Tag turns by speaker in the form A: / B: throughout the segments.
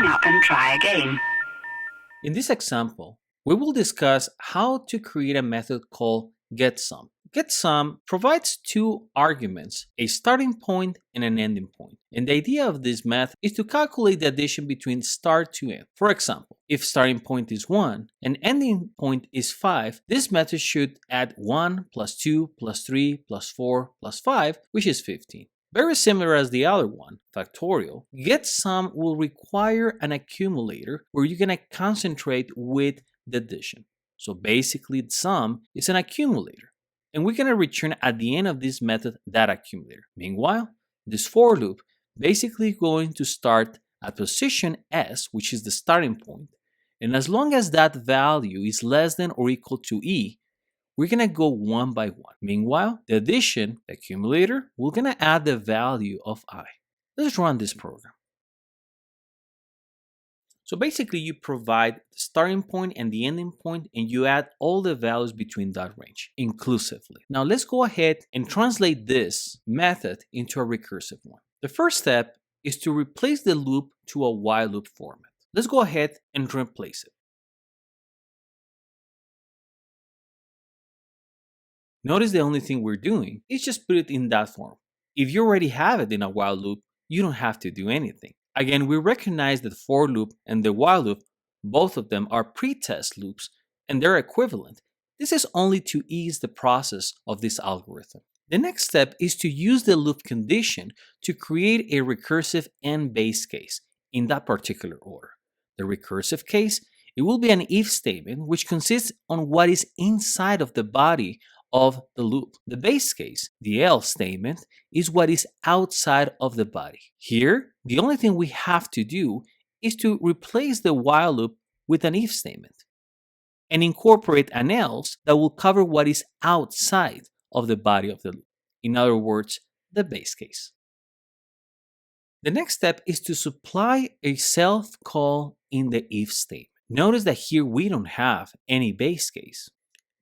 A: hang up and try again.
B: In this example, we will discuss how to create a method called getSum. getSum provides two arguments, a starting point and an ending point. And the idea of this method is to calculate the addition between start to end. For example, if starting point is 1 and ending point is 5, this method should add 1 plus 2 plus 3 plus 4 plus 5, which is 15. Very similar as the other one, factorial, getSum will require an accumulator where you're going to concentrate with the addition. So basically, sum is an accumulator, and we're going to return at the end of this method that accumulator. Meanwhile, this for loop basically going to start at position S, which is the starting point, and as long as that value is less than or equal to E, we're going to go one by one. Meanwhile, the addition, the accumulator, we're going to add the value of I. Let's run this program. So basically, you provide the starting point and the ending point, and you add all the values between that range, inclusively. Now let's go ahead and translate this method into a recursive one. The first step is to replace the loop to a while loop format. Let's go ahead and replace it. Notice the only thing we're doing is just put it in that form. If you already have it in a while loop, you don't have to do anything. Again, we recognize that for loop and the while loop, both of them are pretest loops and they're equivalent. This is only to ease the process of this algorithm. The next step is to use the loop condition to create a recursive and base case in that particular order. The recursive case, it will be an if statement which consists on what is inside of the body of the loop. The base case, the else statement, is what is outside of the body. Here, the only thing we have to do is to replace the while loop with an if statement and incorporate an else that will cover what is outside of the body of the loop. In other words, the base case. The next step is to supply a self call in the if statement. Notice that here we don't have any base case.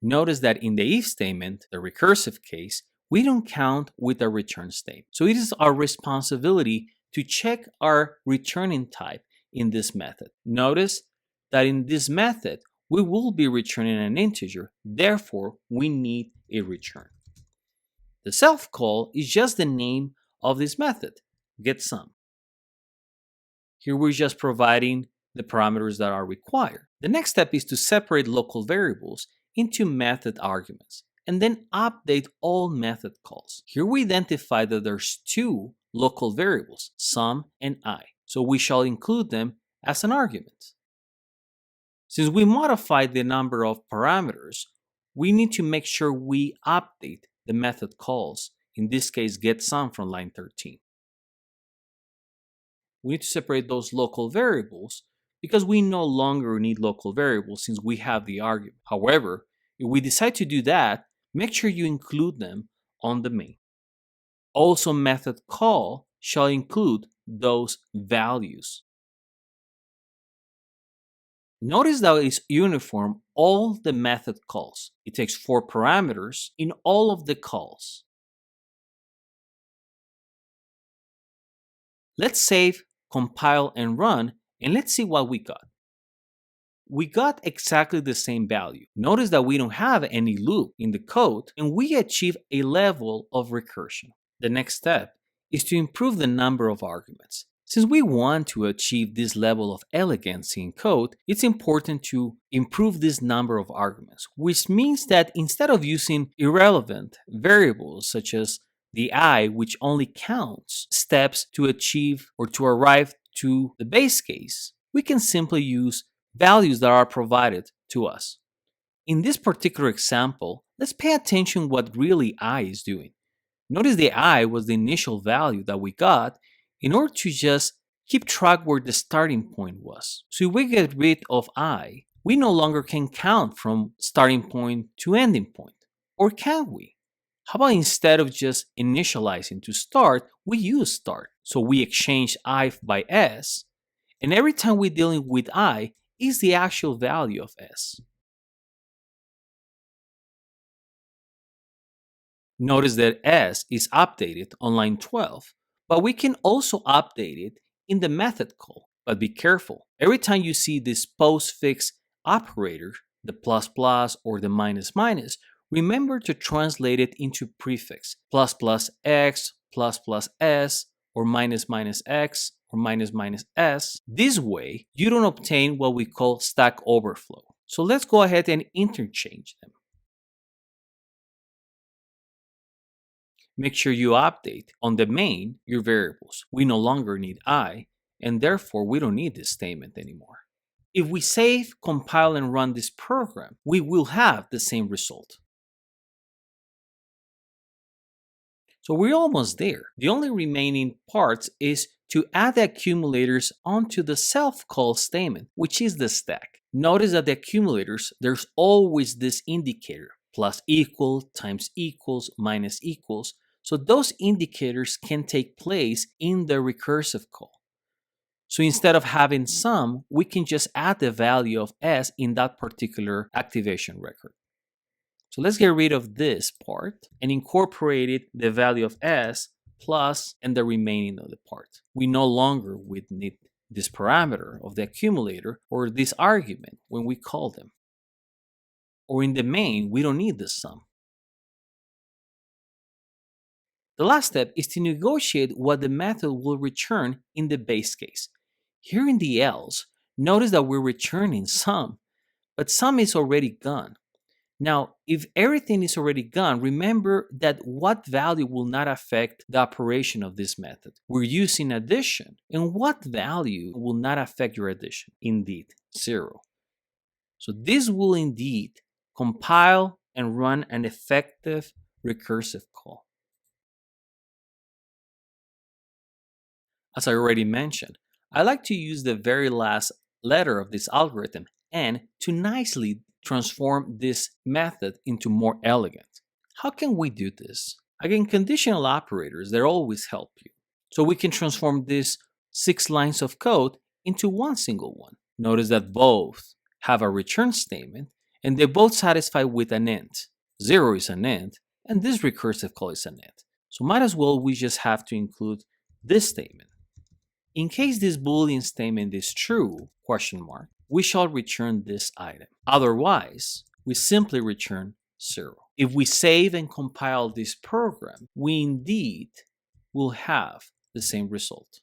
B: Notice that in the if statement, the recursive case, we don't count with a return statement. So it is our responsibility to check our returning type in this method. Notice that in this method, we will be returning an integer. Therefore, we need a return. The self call is just the name of this method, getSum. Here we're just providing the parameters that are required. The next step is to separate local variables into method arguments and then update all method calls. Here we identify that there's two local variables, sum and I. So we shall include them as an argument. Since we modified the number of parameters, we need to make sure we update the method calls, in this case getSum from line 13. We need to separate those local variables because we no longer need local variables since we have the argument. However, if we decide to do that, make sure you include them on the main. Also, method call shall include those values. Notice that it's uniform all the method calls. It takes 4 parameters in all of the calls. Let's save, compile, and run, and let's see what we got. We got exactly the same value. Notice that we don't have any loop in the code, and we achieve a level of recursion. The next step is to improve the number of arguments. Since we want to achieve this level of elegance in code, it's important to improve this number of arguments, which means that instead of using irrelevant variables such as the I, which only counts steps to achieve or to arrive to the base case, we can simply use values that are provided to us. In this particular example, let's pay attention what really I is doing. Notice the I was the initial value that we got in order to just keep track where the starting point was. So if we get rid of I, we no longer can count from starting point to ending point. Or can we? How about instead of just initializing to start, we use start. So we exchange I by S, and every time we're dealing with I is the actual value of S. Notice that S is updated on line 12, but we can also update it in the method call But be careful. Every time you see this postfix operator, the plus plus or the minus minus, remember to translate it into prefix plus plus x, plus plus s, or minus minus x, or minus minus s. This way, you don't obtain what we call stack overflow. So let's go ahead and interchange them. Make sure you update on the main your variables. We no longer need I, and therefore we don't need this statement anymore. If we save, compile, and run this program, we will have the same result. So we're almost there. The only remaining parts is to add the accumulators onto the self-call statement, which is the stack. Notice that the accumulators, there's always this indicator, plus equal, times equals, minus equals. So those indicators can take place in the recursive call. So instead of having sum, we can just add the value of s in that particular activation record. So let's get rid of this part and incorporate it, the value of s plus and the remaining of the part. We no longer would need this parameter of the accumulator or this argument when we call them. Or in the main, we don't need the sum. The last step is to negotiate what the method will return in the base case. Here in the else, notice that we're returning sum, but sum is already gone. Now, if everything is already gone, remember that what value will not affect the operation of this method? We're using addition. And what value will not affect your addition? Indeed, 0. So this will indeed compile and run an effective recursive call. As I already mentioned, I like to use the very last letter of this algorithm N to nicely transform this method into more elegant. How can we do this? Again, conditional operators, they always help you. So we can transform these 6 lines of code into one single one. Notice that both have a return statement and they both satisfy with an int. 0 is an int and this recursive call is an int. So might as well we just have to include this statement. In case this Boolean statement is true, we shall return this item. Otherwise, we simply return 0. If we save and compile this program, we indeed will have the same result.